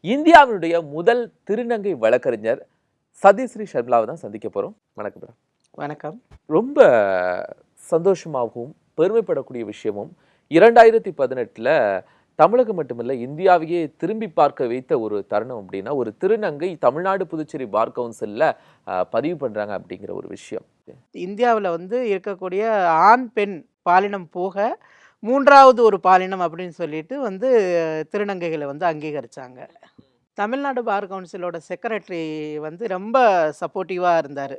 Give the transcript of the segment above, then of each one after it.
இந்தியாவினுடைய முதல் திருநங்கை வழக்கறிஞர் சதீஸ்ரீ ஷர்மிளாவை தான் சந்திக்க போறோம். வணக்கம். வணக்கம். ரொம்ப சந்தோஷமாகவும் பெருமைப்படக்கூடிய விஷயமும் 2018 தமிழகம் மட்டுமில்ல இந்தியாவையே திரும்பி பார்க்க வைத்த ஒரு தருணம் அப்படின்னா ஒரு திருநங்கை தமிழ்நாடு புதுச்சேரி பார் கவுன்சில்ல பதிவு பண்றாங்க அப்படிங்கிற ஒரு விஷயம். இந்தியாவில் இருக்கக்கூடிய ஆண் பெண் பாலினம் போக மூன்றாவது ஒரு பாலினம் அப்படின்னு சொல்லிட்டு திருநங்கைகளை அங்கீகரிச்சாங்க. தமிழ்நாடு பார் கவுன்சிலோட செக்ரட்டரி ரொம்ப சப்போர்ட்டிவாக இருந்தார்.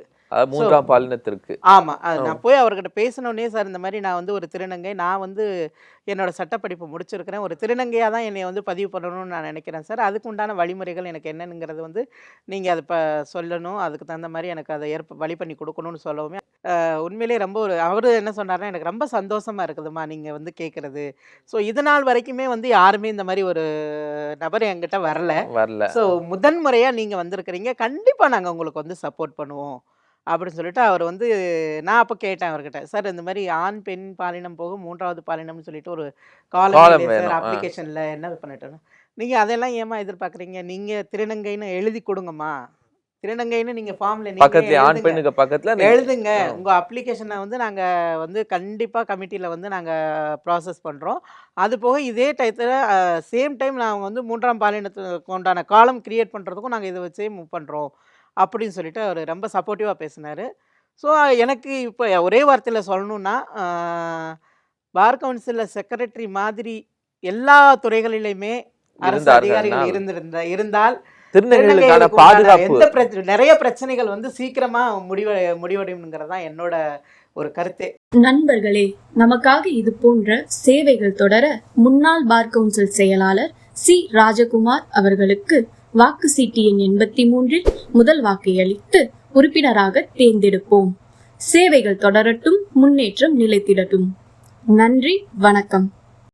மூன்றாம் பாலினத்திற்கு. ஆமா. நான் போய் அவர்கிட்ட பேசினோடனே, சார் இந்த மாதிரி நான் ஒரு திருநங்கை, நான் என்னோட சட்டப்படிப்பு முடிச்சிருக்கிறேன், ஒரு திருநங்கையாக தான் என்னை பதிவு பண்ணணும்னு நான் நினைக்கிறேன் சார். அதுக்கு உண்டான வழிமுறைகள் எனக்கு என்னங்கிறது நீங்கள் அதை சொல்லணும், அதுக்கு தகுந்த மாதிரி எனக்கு அதை வழி பண்ணி கொடுக்கணும்னு சொல்லவுமே உண்மையிலேயே ரொம்ப அவர் என்ன சொன்னார்னா, எனக்கு ரொம்ப சந்தோஷமா இருக்குதுமா நீங்கள் கேட்குறது. ஸோ இது நாள் வரைக்குமே யாருமே இந்த மாதிரி ஒரு நபர் என்கிட்ட வரல. ஸோ முதன்முறையாக நீங்கள் வந்திருக்கிறீங்க, கண்டிப்பாக நாங்கள் உங்களுக்கு சப்போர்ட் பண்ணுவோம் அப்படின்னு சொல்லிட்டு அவர் நான் அப்போ கேட்டேன் அவர்கிட்ட, சார் இந்த மாதிரி ஆண் பெண் பாலினம் போக மூன்றாவது பாலினம்னு சொல்லிட்டு ஒரு காலம் சார் அப்ளிகேஷனில் என்ன பண்ணிட்டோன்னு, நீங்கள் அதெல்லாம் ஏமா எதிர்பார்க்குறீங்க, நீங்கள் திருநங்கைன்னு எழுதி கொடுங்கம்மா, திருநங்கைன்னு நீங்கள் ஃபார்மில் நீங்கள் எழுதுங்க, உங்கள் அப்ளிகேஷனை நாங்கள் கண்டிப்பாக கமிட்டியில் நாங்கள் ப்ராசஸ் பண்ணுறோம். அது போக இதே டயத்தில் சேம் டைம் நாங்கள் மூன்றாம் பாலினத்துக்கு உண்டான காலம் க்ரியேட் பண்ணுறதுக்கும் நாங்கள் இதை வச்சே மூவ் பண்ணுறோம் அப்படின்னு சொல்லிட்டு அவர் ரொம்ப சப்போர்ட்டிவாக பேசினார். ஸோ எனக்கு இப்போ ஒரே வார்த்தையில் சொல்லணுன்னா, பார் கவுன்சிலில் செக்ரட்டரி மாதிரி எல்லா துறைகளிலுமே அரசு அதிகாரிகள் இருந்தால் நிறைய பிரச்சனைகள் சீக்கிரமா முடிவடையும்ங்கிறது தான் என்னோட ஒரு கருத்தே. நண்பர்களே, நமக்காக இது போன்ற சேவைகள் தொடர முன்னாள் பார் கவுன்சில் செயலாளர் சி ராஜகுமார் அவர்களுக்கு வாக்கு சீட்டு எண் 83 முதல் வாக்கை அளித்து உறுப்பினராக தேர்ந்தெடுப்போம். சேவைகள் தொடரட்டும், முன்னேற்றம் நிலைத்திடட்டும். நன்றி, வணக்கம்.